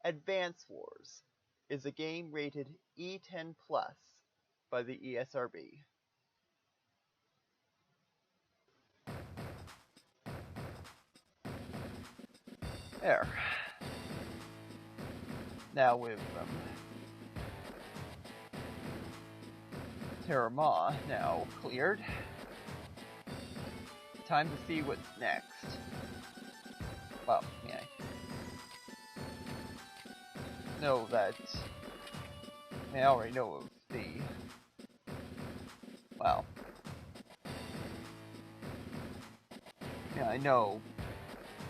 Advance Wars is a game rated E10+ by the ESRB. There. Now with Terramah now cleared, time to see what's next. Well, yeah. Know that I already know of the, well, yeah, I know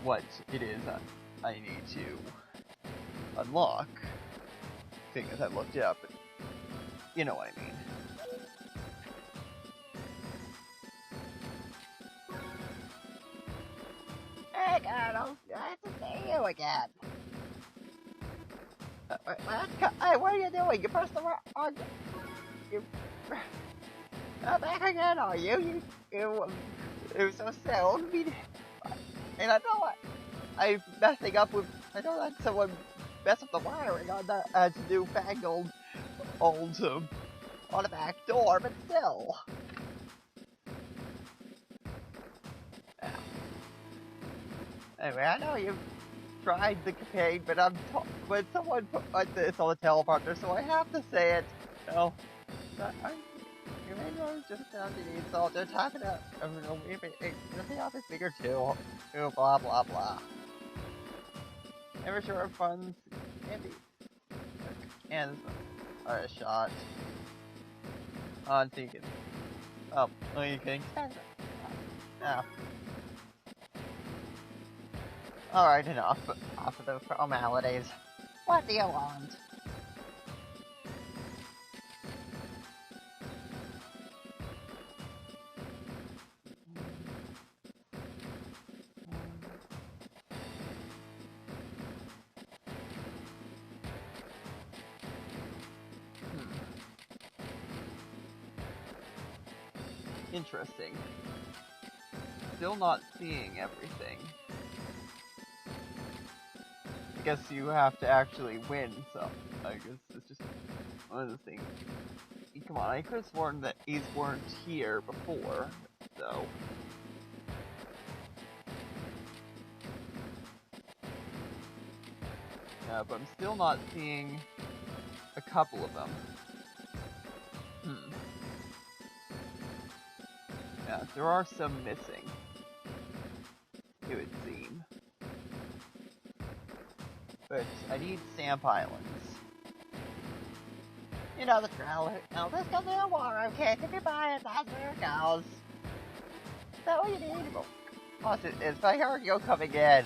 what it is I need to unlock, seeing as I looked it up, but you know what I mean. Hey, Colonel, nice to see you again. Hey, what are you doing? You pressed the wrong... You... back again, are you? It was so soon. And I know I'm messing up with... I know that someone messed up the wiring on the newfangled old on the back door, but still. Anyway, I know you've tried the campaign, but but someone put this on the teleprompter, so I have to say it. No, you may know just down to the soldier talking about the office bigger too. Blah blah blah. Never sure of funds and are a shot on thinking. Oh, you can extend it. No. Alright, enough of the formalities. What do you want? Interesting. Still not seeing everything. I guess you have to actually win, so I guess it's just one of the things. Come on, I could have sworn that these weren't here before, so. Yeah, but I'm still not seeing a couple of them. Yeah, there are some missing, it would seem. But I need Stamp Islands. You know the drill. Now this goes in a war, okay? If you buy it, that's where it goes. Is that what you need? Oh, it's my cargo coming in.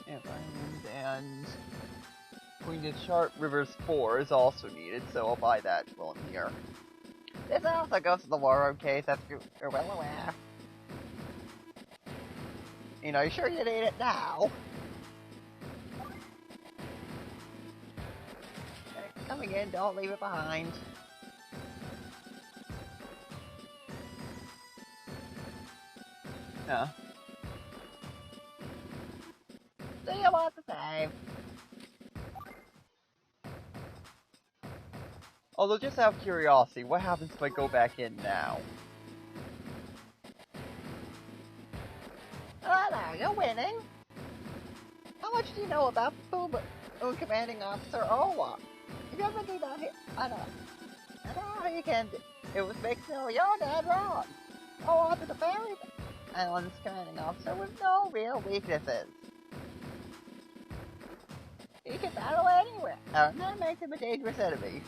Stamp Islands and Queen of Sharp Rivers 4 is also needed, so I'll buy that while I'm here. This also goes to the war room case, as you're well aware. You know, you sure you need it now? Coming in, don't leave it behind. Yeah. Do you want to save? Although, just out of curiosity, what happens if I go back in now? Oh no, you're winning. How much do you know about Boom Commanding Officer Olaf? If you ever do that here, I know how you can do it. Was big still, you're dead wrong. Olaf is a very Island's commanding officer with no real weaknesses. He can battle anywhere, and that makes him a dangerous enemy.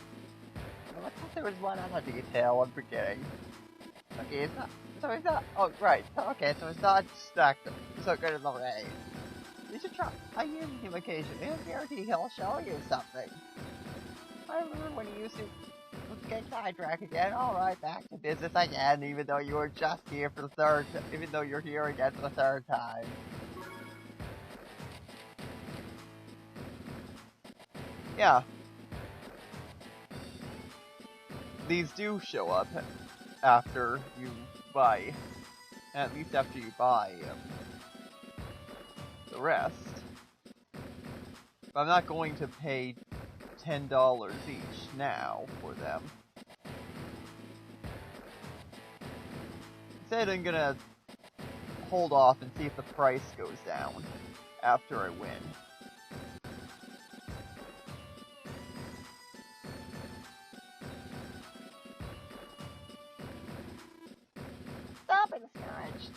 Well, I thought there was one other detail I'm forgetting. Okay, it's not. So it's not. Oh, right. Okay, so it's not stuck. So good in the rain. You should try. I use him occasionally. I guarantee he'll show you something. I remember when he used to get sidetracked again. Alright, back to business again, even though you were just here for the third. Even though you're here again for the third time. Yeah. These do show up after you buy. At least after you buy the rest. But I'm not going to pay $10 each now for them. Instead, I'm gonna hold off and see if the price goes down after I win. Stop being discouraged.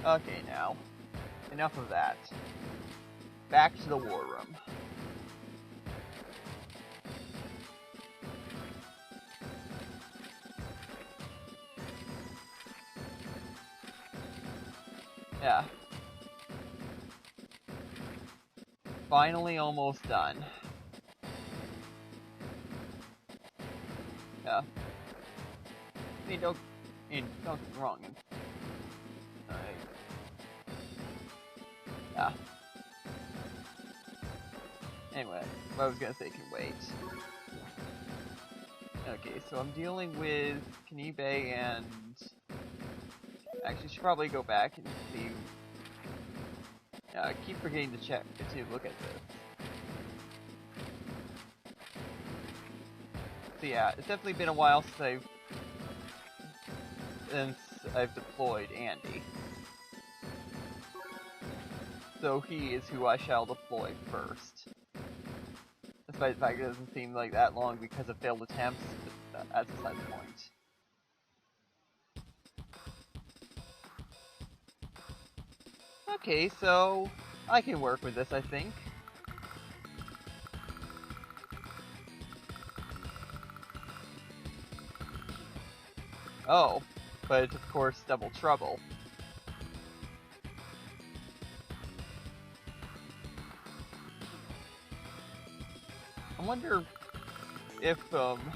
Okay, now. Enough of that. Back to the war room. Yeah. Finally almost done. Yeah. Don't get me wrong. Yeah. Anyway, what I was gonna say can wait. Okay, so I'm dealing with Kanbei and... Actually, should probably go back and see... I keep forgetting to look at this. So yeah, it's definitely been a while since I've deployed Andy. So he is who I shall deploy first. Despite the fact it doesn't seem like that long because of failed attempts, but that's beside the point. Okay, so I can work with this, I think. Oh, but it's of course double trouble. I wonder if Kanbei,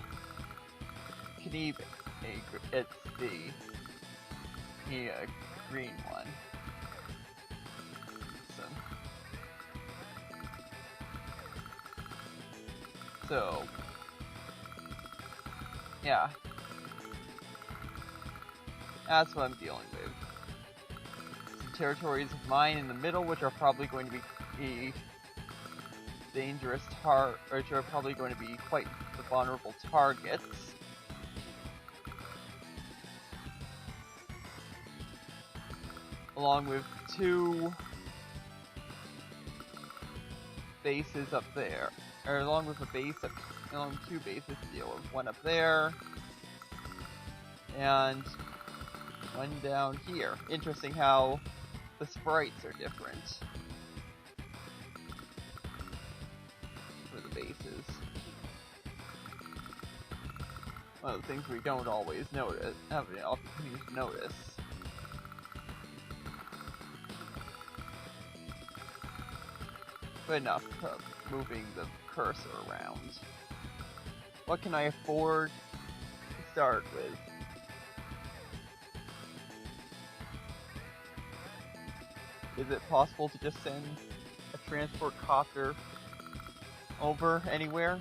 it's the green one. So yeah, that's what I'm dealing with. Some territories of mine in the middle, which are probably going to be dangerous which are probably going to be quite the vulnerable targets. Along with two bases up there, or along with two bases to deal with. One up there, and one down here. Interesting how the sprites are different for the bases. One of the things we don't always have the opportunity to notice. But enough of moving the cursor around. What can I afford to start with? Is it possible to just send a transport copter over anywhere?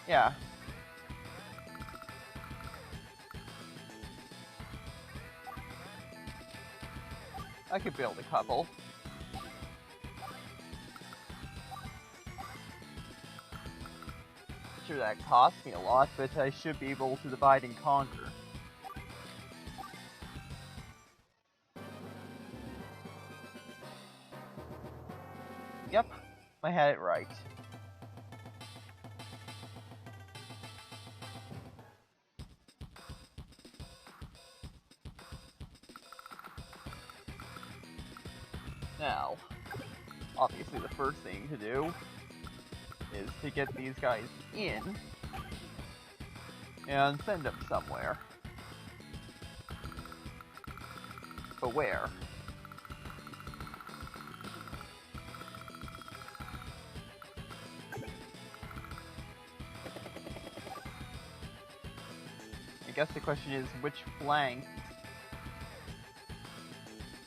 Yeah. I could build a couple. Sure, that costs me a lot, but I should be able to divide and conquer. Yep, I had it right. Now, obviously the first thing to do is to get these guys in and send them somewhere. But where? I guess the question is, which flanks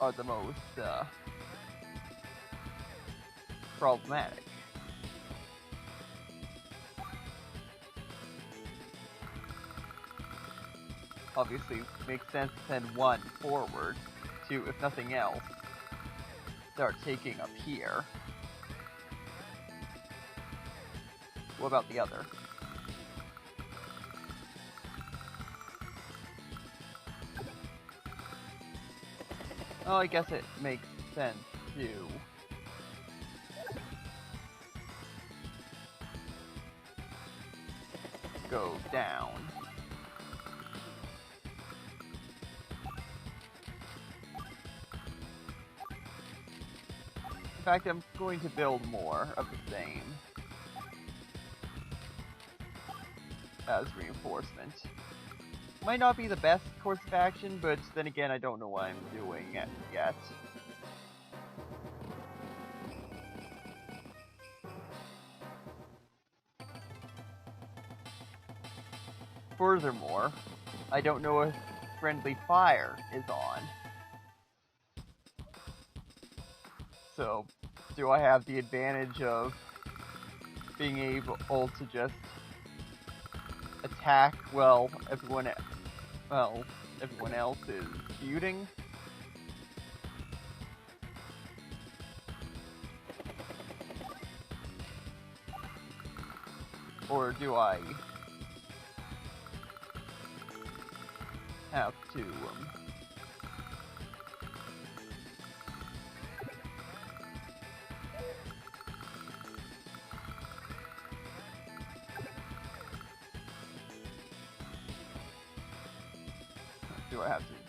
are the most problematic? obviously makes sense to send one forward to, if nothing else, start taking up here. What about the other? Oh, I guess it makes sense to go down. In fact, I'm going to build more of the same as reinforcement. Might not be the best course of action, but then again, I don't know what I'm doing yet. Furthermore, I don't know if friendly fire is on. So, do I have the advantage of being able to just attack while everyone else is feuding? Or do I have to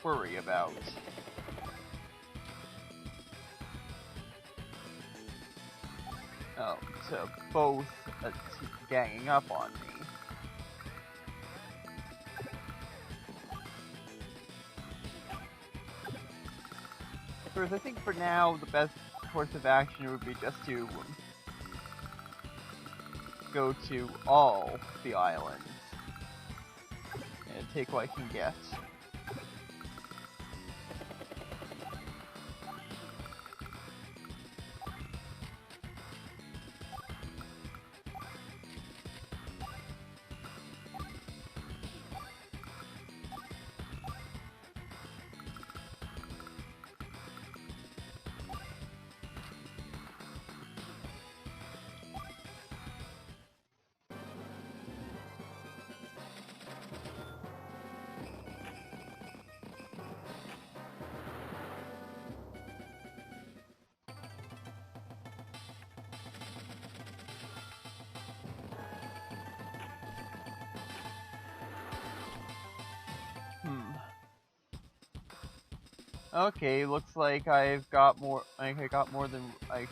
worry about so both ganging up on me? Whereas I think for now the best course of action would be just to go to all the islands and take what I can get. Okay, looks like I've got more. I got more than I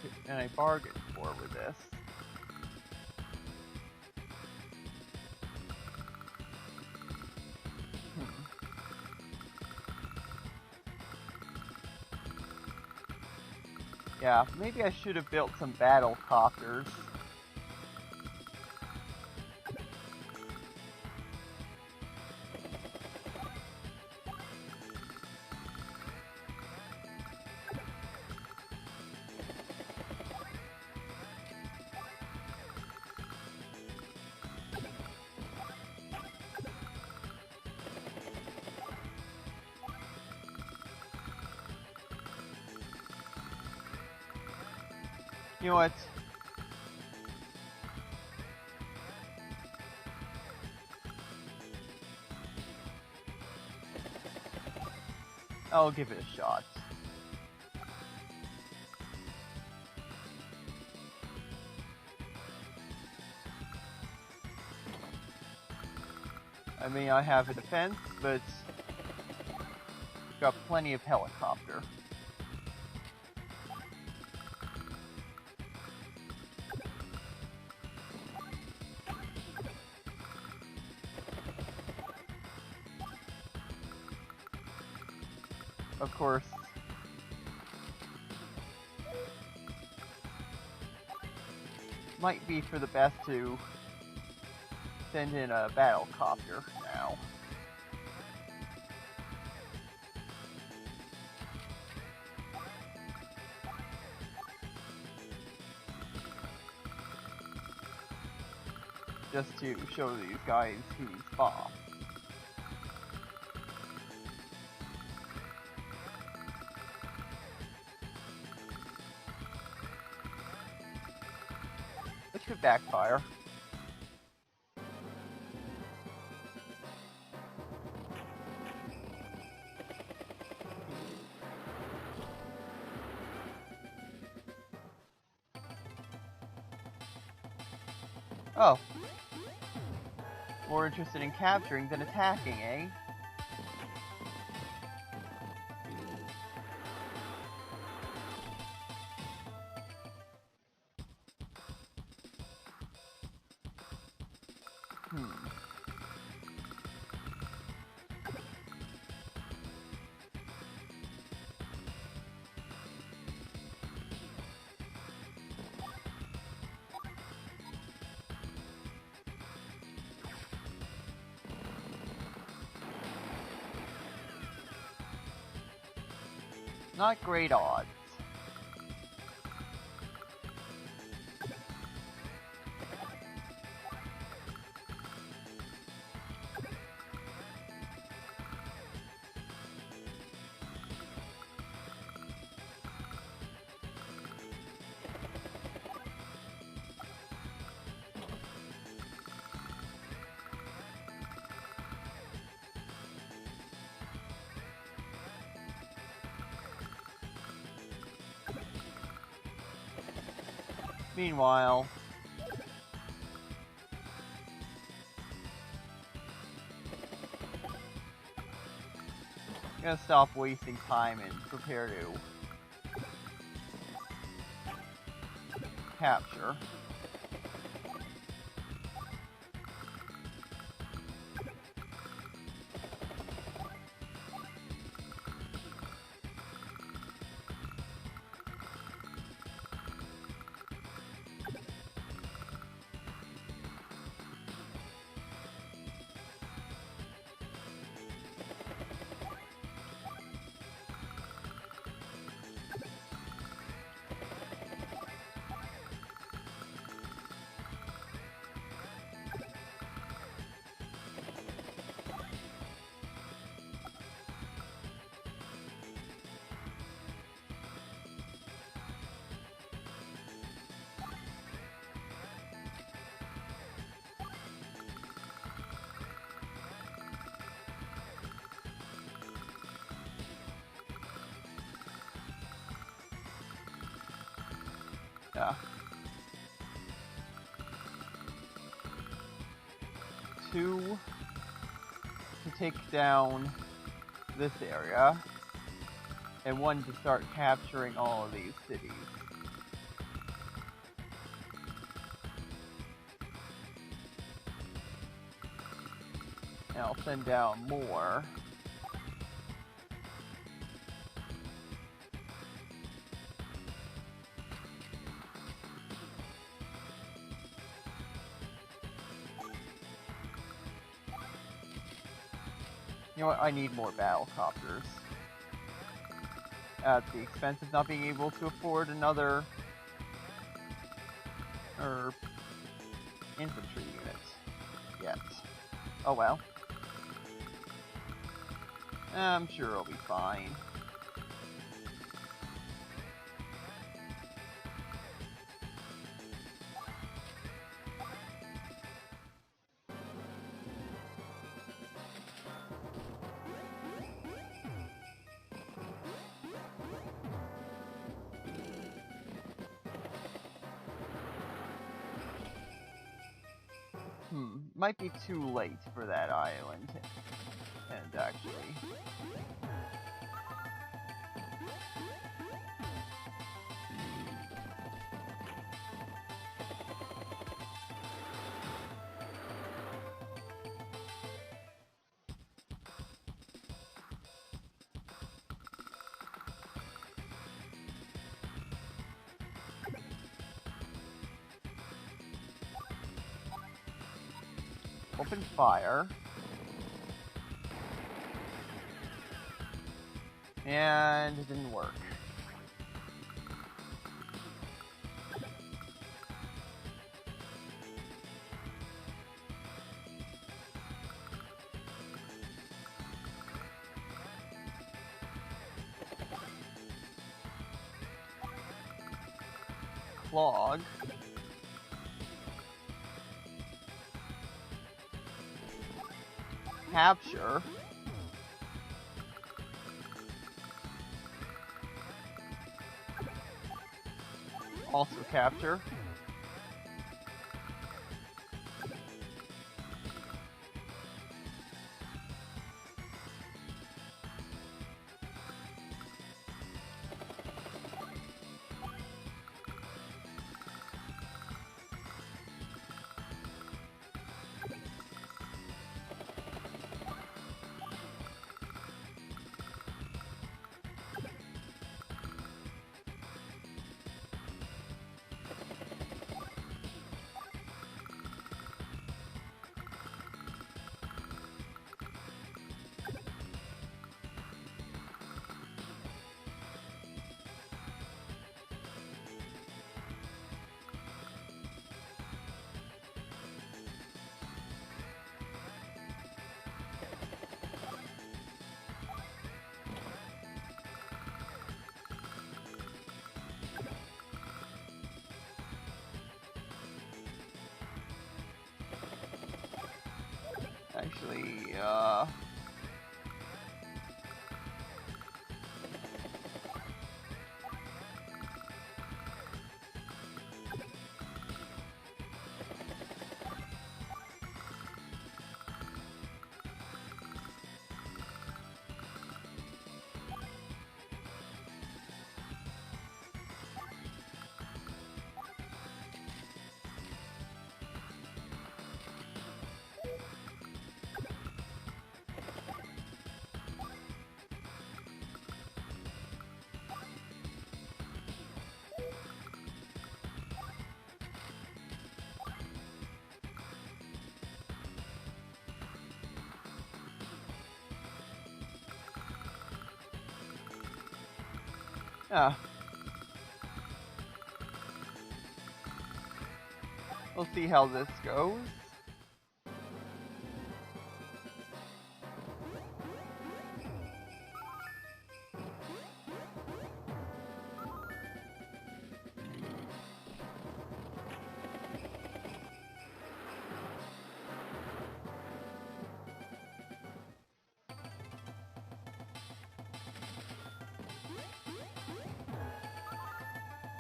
bargained for with this. Yeah, maybe I should have built some battle copters. You know what? I'll give it a shot. I mean, I have a defense, but got plenty of helicopter. Of course, might be for the best to send in a battle copter now. Just to show these guys who's boss. could backfire. Oh. More interested in capturing than attacking, eh? Not great odds. Meanwhile, I'm gonna stop wasting time and prepare to capture. Yeah. 2 to take down this area, and 1 to start capturing all of these cities. And I'll send down more. You know what, I need more battlecopters. At the expense of not being able to afford another infantry unit yet. Oh well. I'm sure it'll be fine. Might be too late for that island. And actually... Open fire. And it didn't work. Clog. capture. Also capture. Actually, yeah. We'll see how this goes.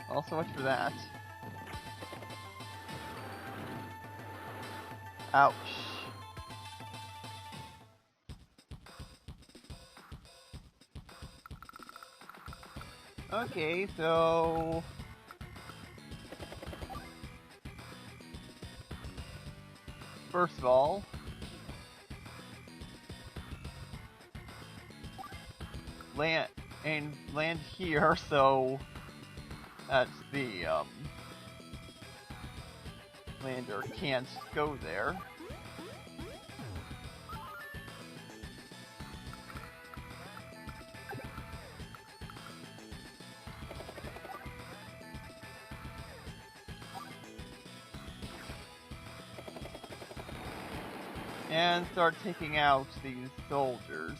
Well, so much for that. Ouch. Okay, so... First of all... land here, so... That's the, lander can't go there. And start taking out these soldiers.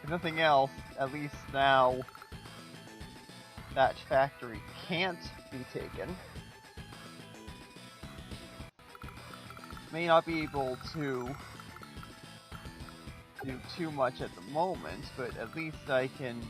If nothing else, at least now that factory can't be taken. May not be able to do too much at the moment, but at least I can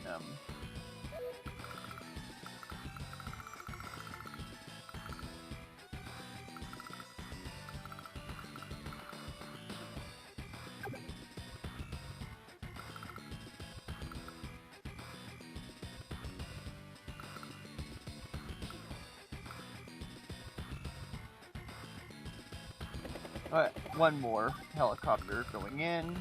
one more helicopter going in.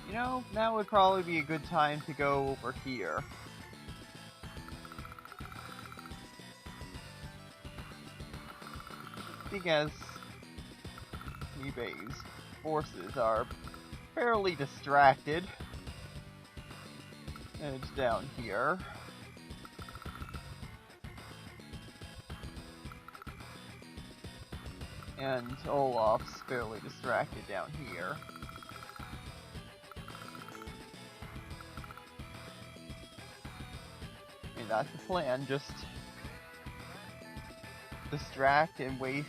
You know, now would probably be a good time to go over here. Because Kanbei's forces are fairly distracted. And it's down here. And Olaf's fairly distracted down here. And that's the plan, just distract and waste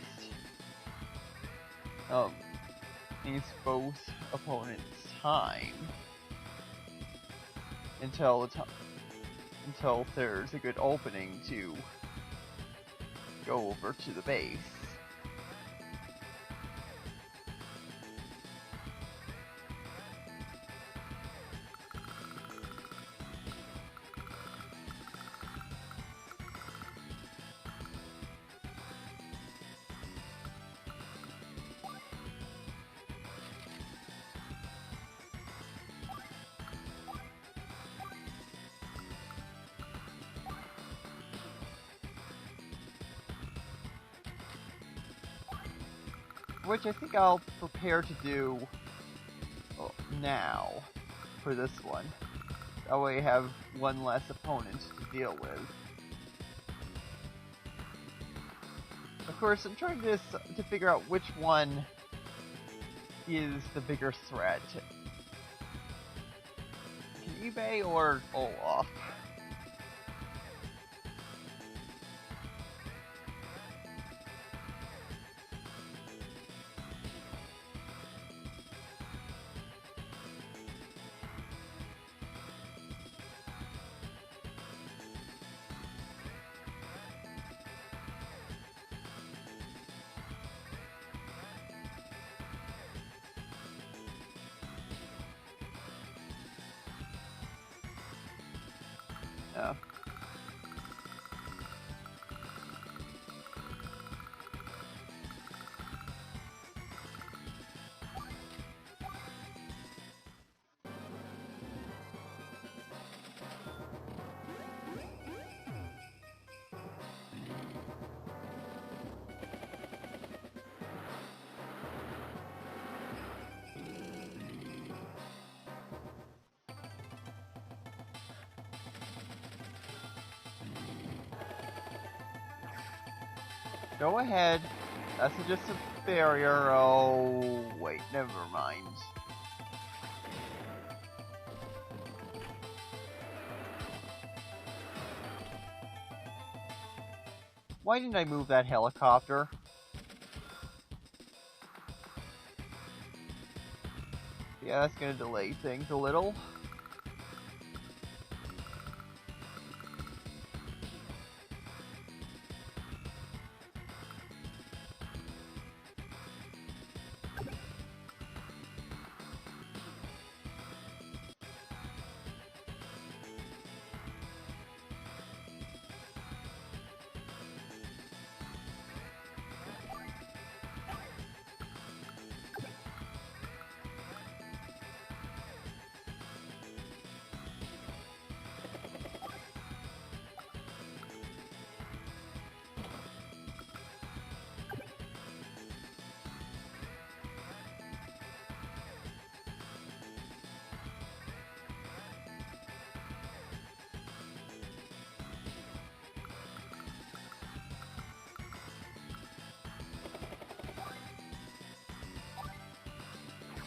both opponents' time until there's a good opening to go over to the base. Which I think I'll prepare to do now for this one. That way I have one less opponent to deal with. Of course, I'm trying to figure out which one is the bigger threat. Kanbei or Olaf? Yeah. Go ahead. That's just a barrier. Oh, wait, never mind. Why didn't I move that helicopter? Yeah, that's gonna delay things a little.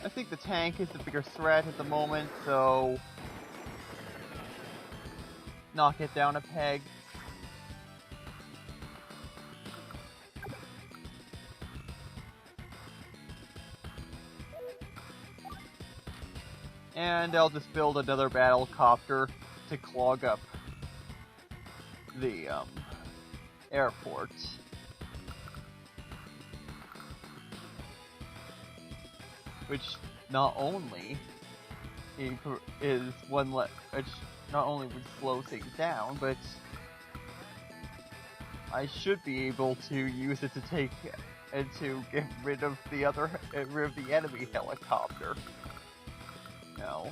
I think the tank is the bigger threat at the moment, so knock it down a peg. And I'll just build another battle copter to clog up the airport. Which not only is which not only would slow things down, but I should be able to use it to take and to get rid of the enemy helicopter. No.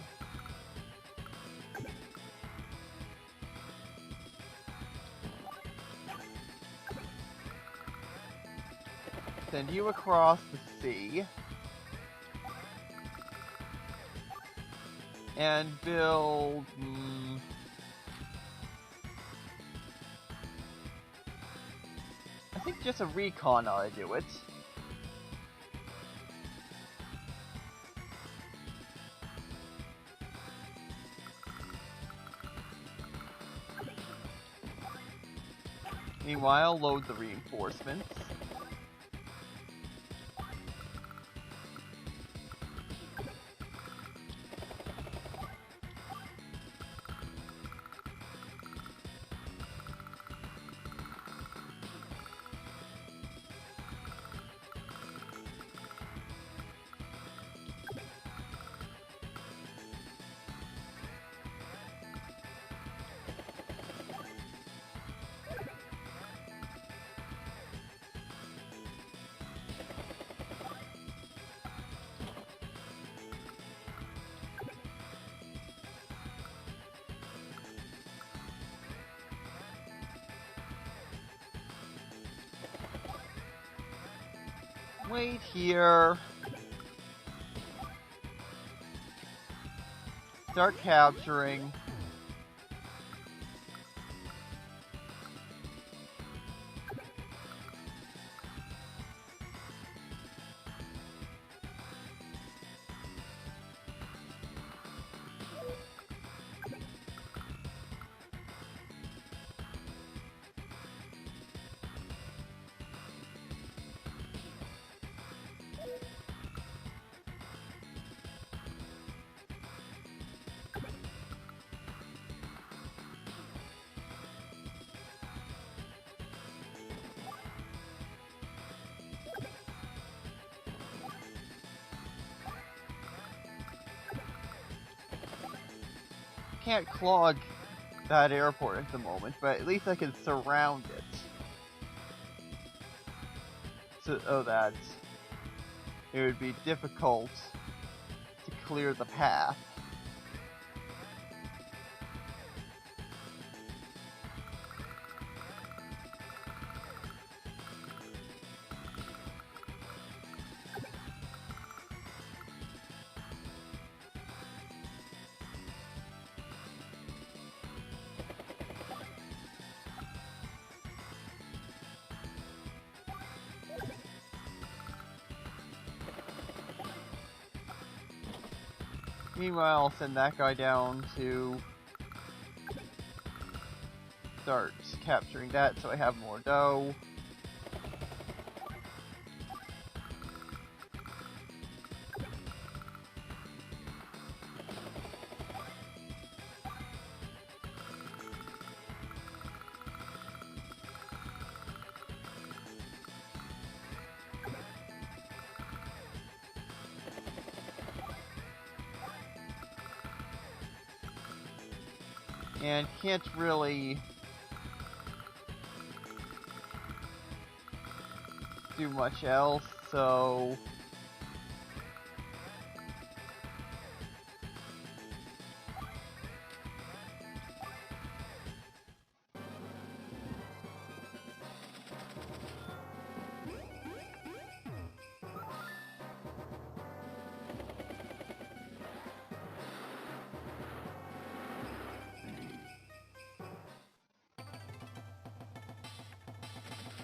Send you across the sea. And build... I think just a recon ought to do it. Meanwhile, load the reinforcements. Wait here. Start capturing. Can't clog that airport at the moment, but at least I can surround it. So that it would be difficult to clear the path. Meanwhile, I'll send that guy down to start capturing that so I have more dough. And can't really do much else, so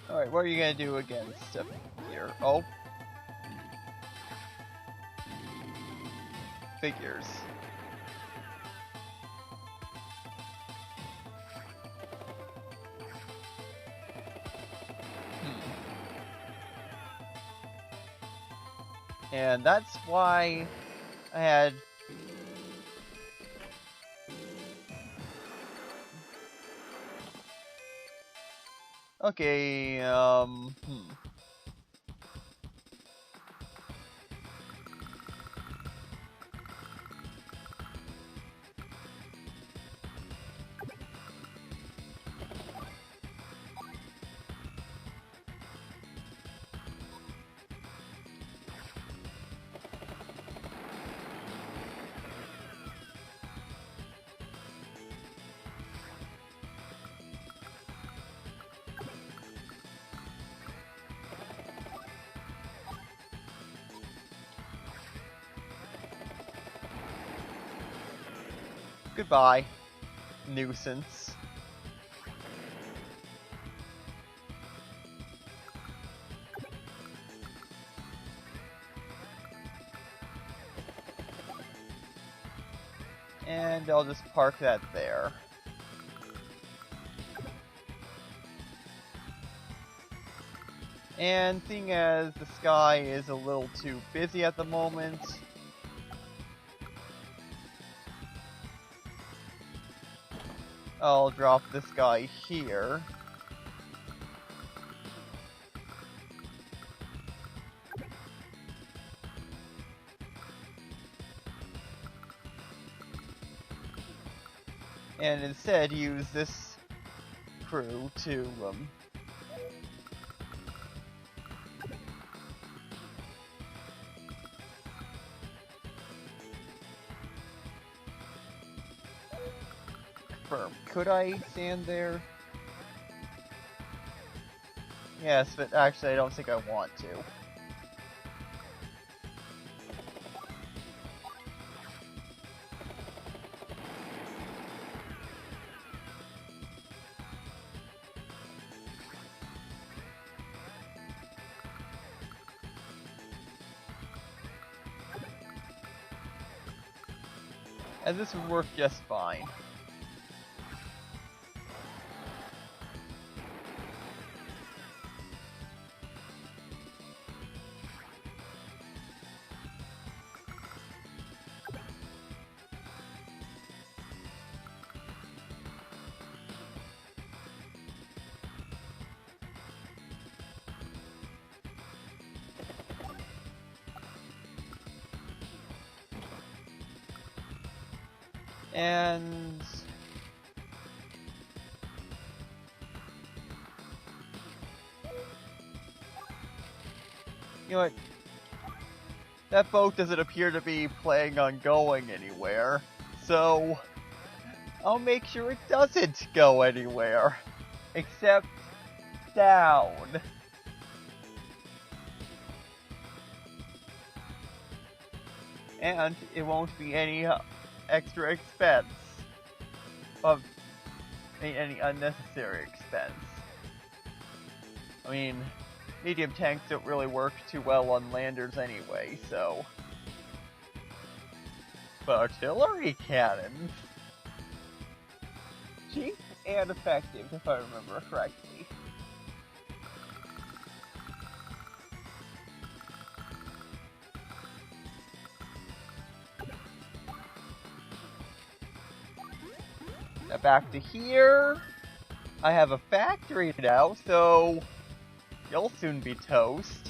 alright, what are you gonna do against here? Oh. figures. And that's why I had... Okay, goodbye, nuisance. And I'll just park that there. And seeing as the sky is a little too busy at the moment, I'll drop this guy here. And instead use this crew to, confirm. Could I stand there? Yes, but actually I don't think I want to. And this would work just fine. And you know what? That boat doesn't appear to be planning on going anywhere, so I'll make sure it doesn't go anywhere, except down. And it won't be any extra expense of any unnecessary expense. I mean, medium tanks don't really work too well on landers anyway, so... But artillery cannons? Cheap and effective, if I remember correctly. Now back to here. I have a factory now, so you'll soon be toast.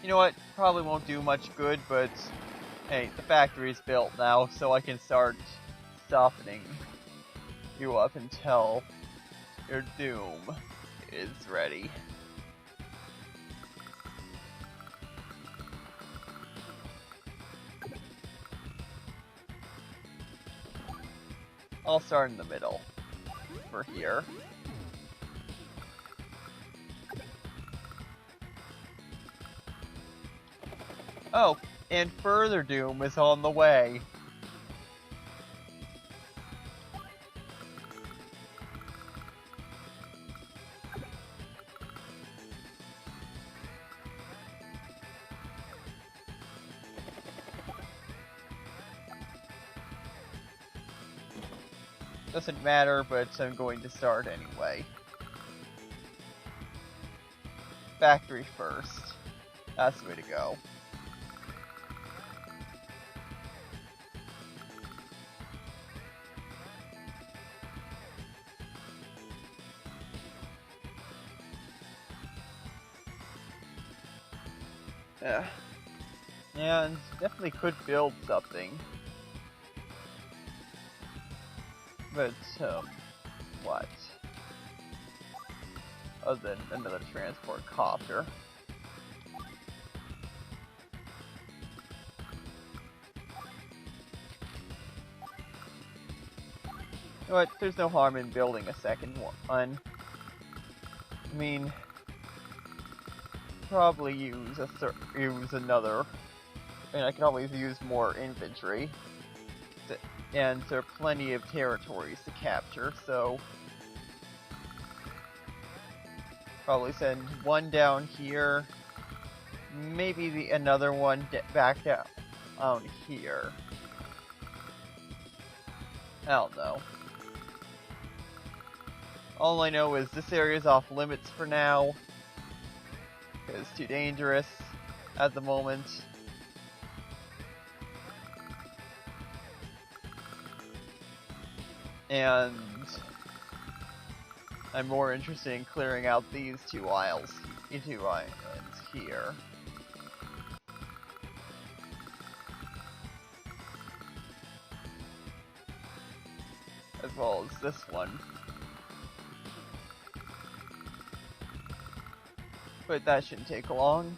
You know what? Probably won't do much good, but Hey, the factory's built now, so I can start softening you up until your doom is ready. I'll start in the middle for here. Oh, and further doom is on the way. Doesn't matter, but I'm going to start anyway. Factory first. That's the way to go. Yeah. And definitely could build something. But, what? Other than another transport copter. You know what? There's no harm in building a second one. I mean, probably use another. I mean, I can always use more infantry. And there are plenty of territories to capture, so probably send one down here, maybe another one back down here. I don't know. All I know is this area is off limits for now. It's too dangerous at the moment. And I'm more interested in clearing out these two islands here. As well as this one. But that shouldn't take long.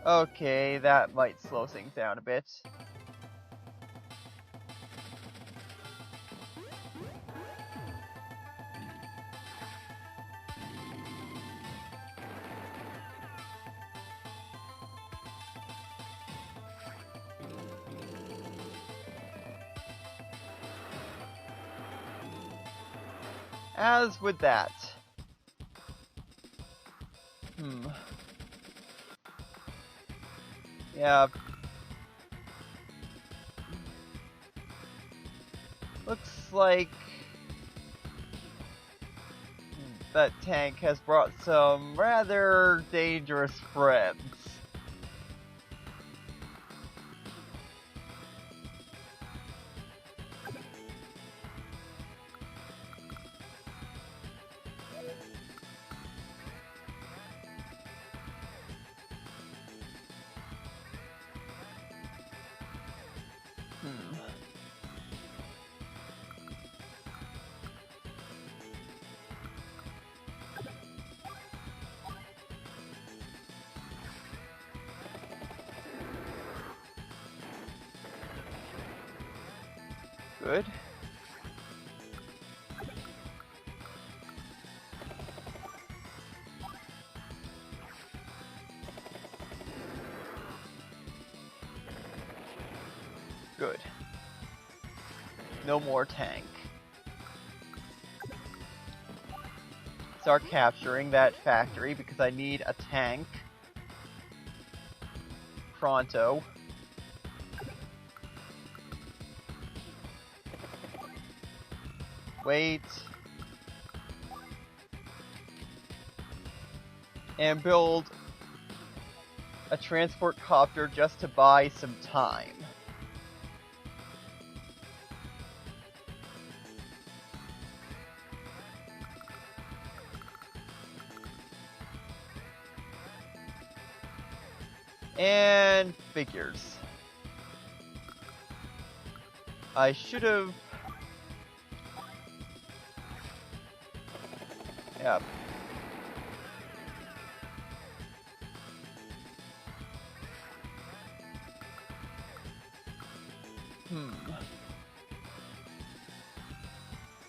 Okay, that might slow things down a bit. As with that. Yeah. Looks like that tank has brought some rather dangerous friends. Good. Good. No more tank. Start capturing that factory because I need a tank. Pronto. Wait. And build a transport copter just to buy some time. And figures. I should have... Yep.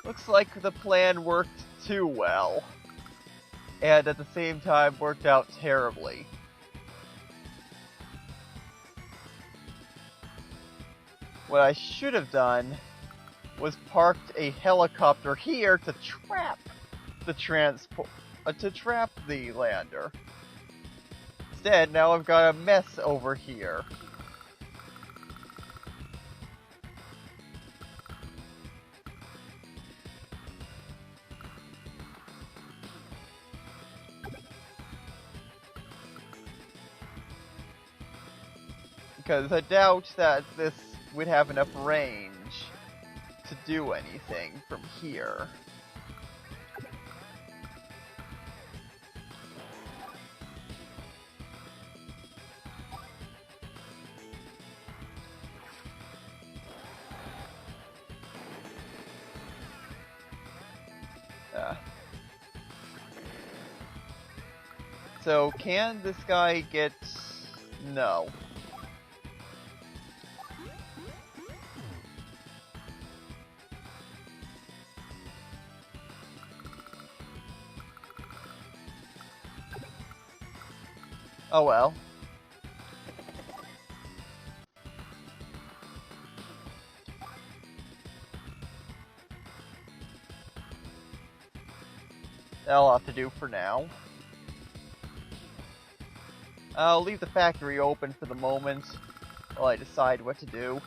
Looks like the plan worked too well. And at the same time worked out terribly. What I should have done was parked a helicopter here to trap the trap the lander. Instead, now I've got a mess over here. Because I doubt that this would have enough range to do anything from here. So can this guy get... No. Oh well. That'll have to do for now. I'll leave the factory open for the moment while I decide what to do.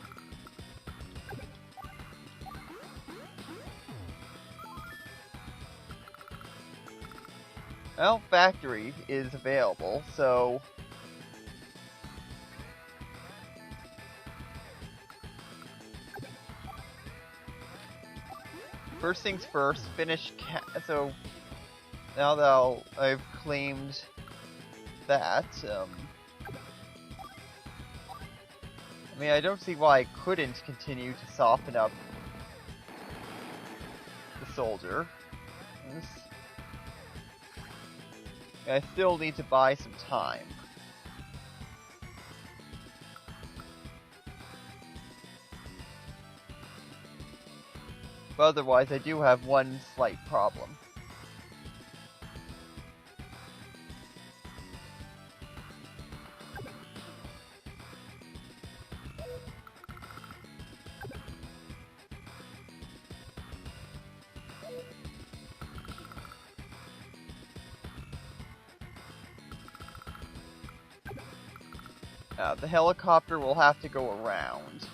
Well, factory is available, so... First things first, finish so now that I've claimed that, I mean, I don't see why I couldn't continue to soften up the soldier. I still need to buy some time. But otherwise, I do have one slight problem. The helicopter will have to go around.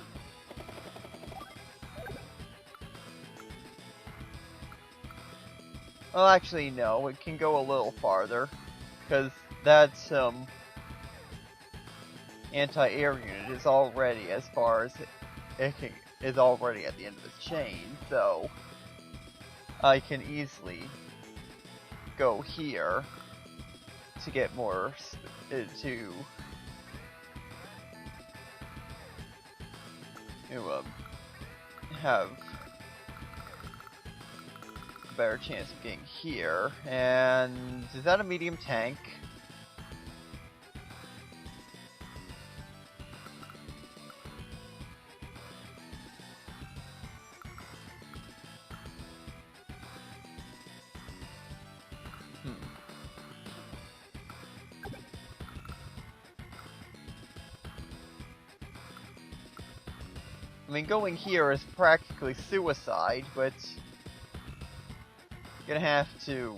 Well, actually, no. It can go a little farther, because that anti-air unit is already as far as is already at the end of its chain. So I can easily go here to get more to have a better chance of getting here. And is that a medium tank? I mean, going here is practically suicide, but gonna have to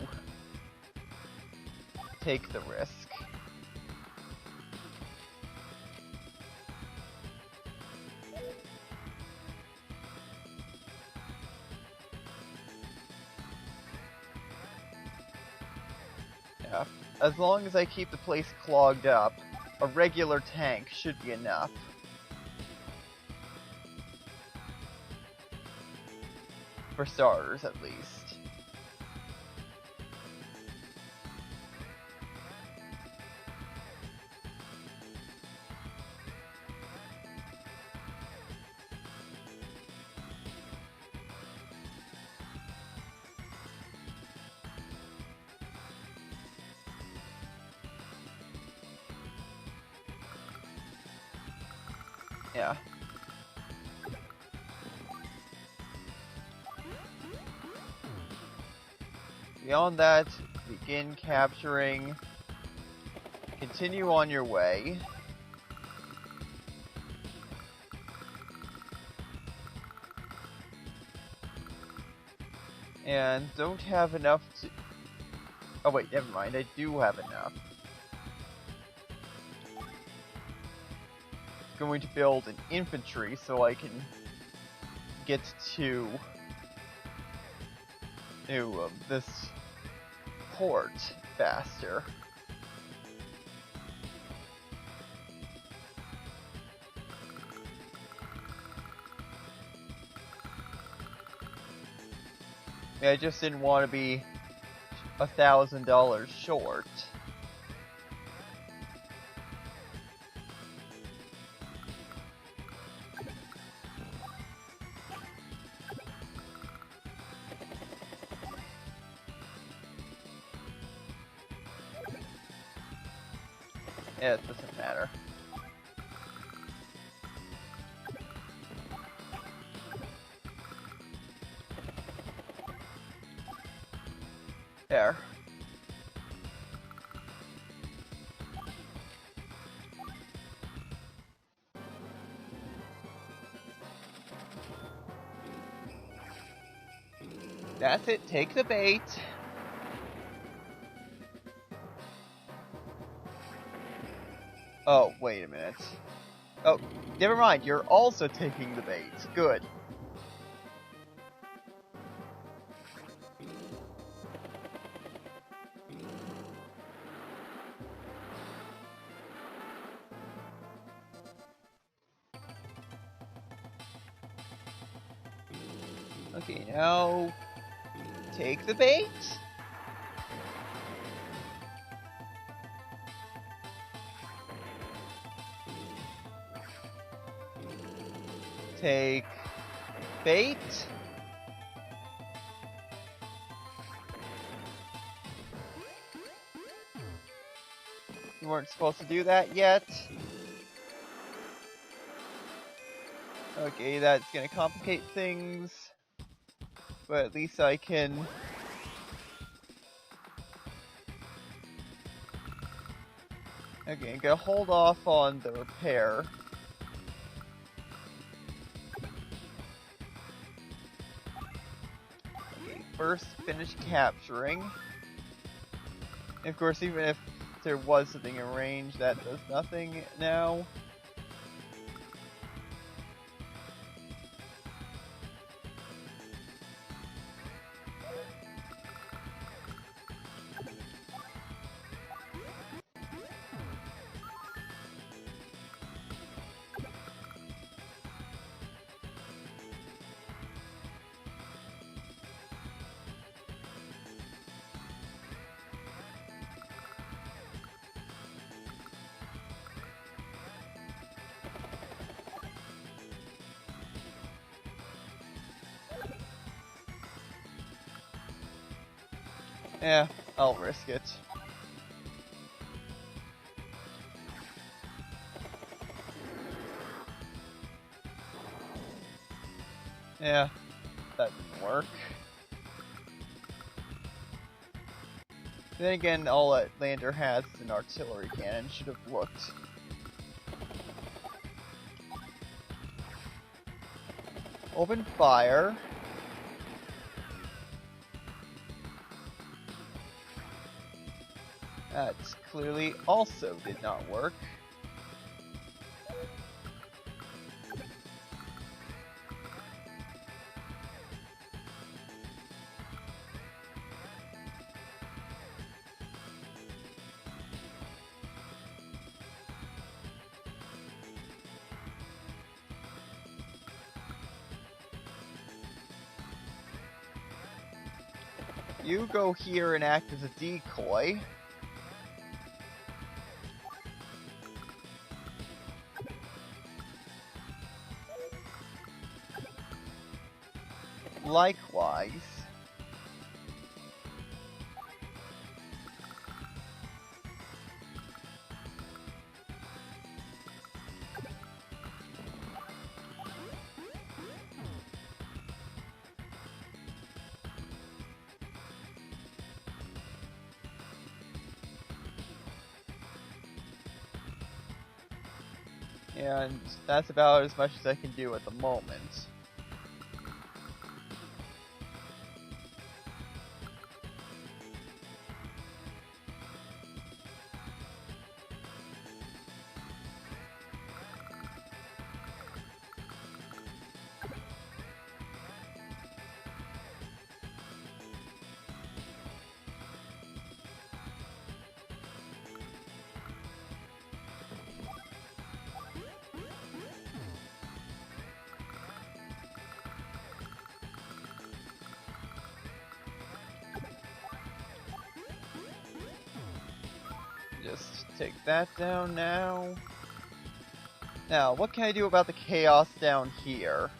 take the risk. Yeah, as long as I keep the place clogged up, a regular tank should be enough. For starters, at least. Yeah. Beyond that, begin capturing. Continue on your way. And don't have enough to... Oh wait, never mind, I do have enough. Going to build an infantry so I can get to this port faster. Yeah, I just didn't want to be $1,000 short. Yeah, it doesn't matter. There. That's it, take the bait. Oh, wait a minute. Oh, never mind, you're also taking the bait. Good. Okay, now take the bait. Take bait. You weren't supposed to do that yet. Okay, that's gonna complicate things. But at least I can... Okay, I'm gonna hold off on the repair. Okay, first finish capturing. And of course, even if there was something in range, that does nothing now. Yeah, I'll risk it. Yeah, that didn't work. Then again, all that lander has is an artillery cannon. Should have looked. Open fire. That clearly also did not work. You go here and act as a decoy. Likewise. And that's about as much as I can do at the moment. Just take that down now. Now, what can I do about the chaos down here?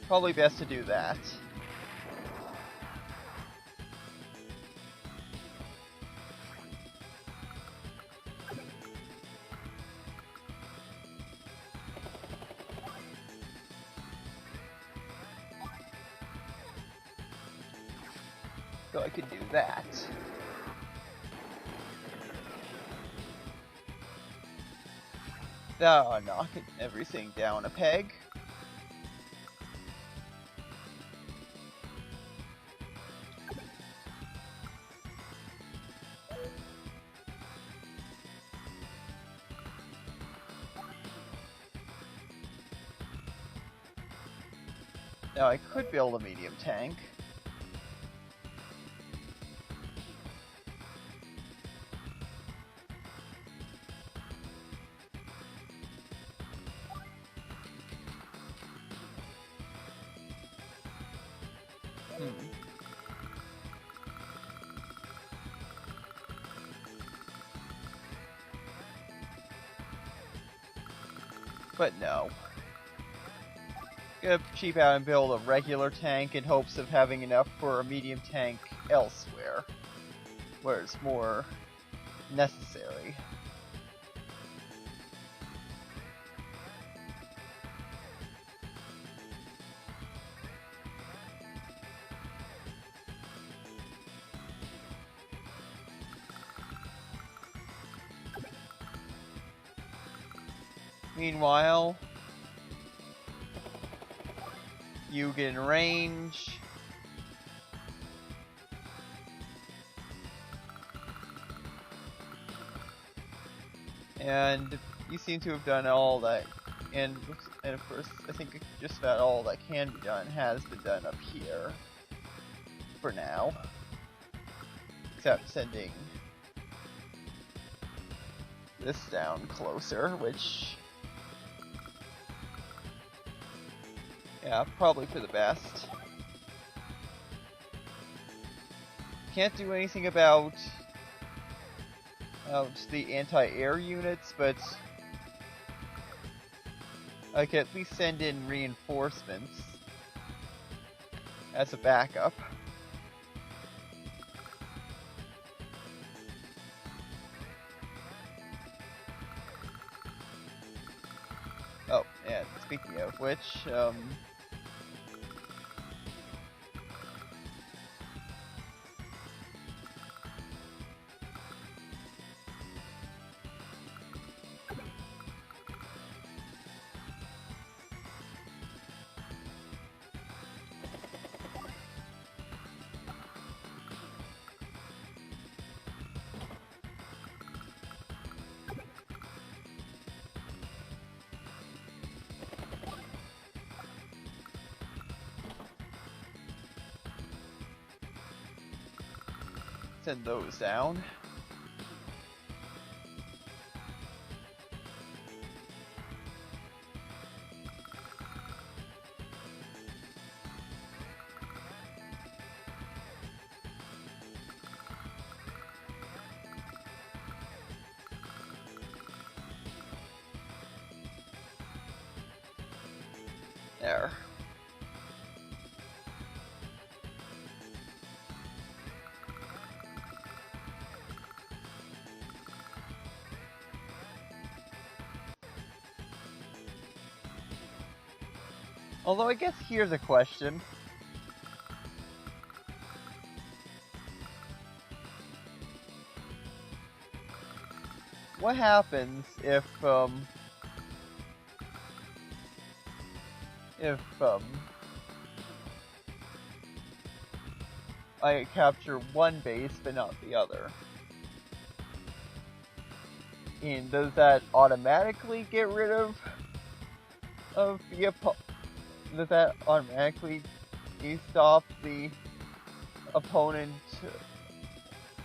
Probably best to do that. So I could do that. That'll knock everything down a peg. Now I could build a medium tank. But no. Gonna cheap out and build a regular tank in hopes of having enough for a medium tank elsewhere, where it's more necessary. Meanwhile, you get in range. And you seem to have done all that, and of course, I think just about all that can be done has been done up here. For now. Except sending this down closer, which... yeah, probably for the best. Can't do anything about the anti-air units, but I can at least send in reinforcements as a backup. Oh, and speaking of which, send those down. There. Although I guess here's a question. What happens if I capture one base but not the other? And does that automatically get rid of the does that automatically stop the opponent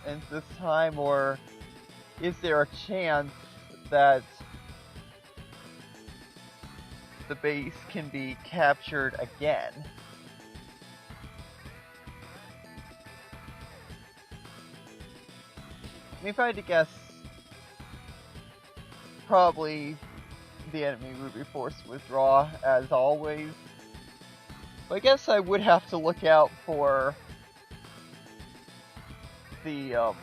in this time, or is there a chance that the base can be captured again? I mean, if I had to guess, probably the enemy would be forced to withdraw, as always. But I guess I would have to look out for the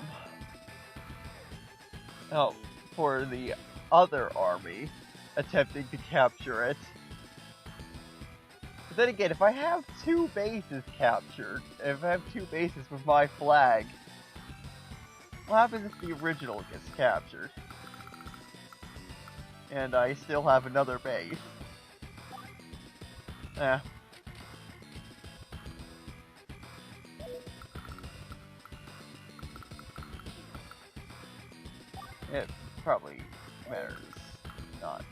other army attempting to capture it. But then again, if I have two bases captured, if I have two bases with my flag, what happens if the original gets captured? And I still have another base. It probably matters not.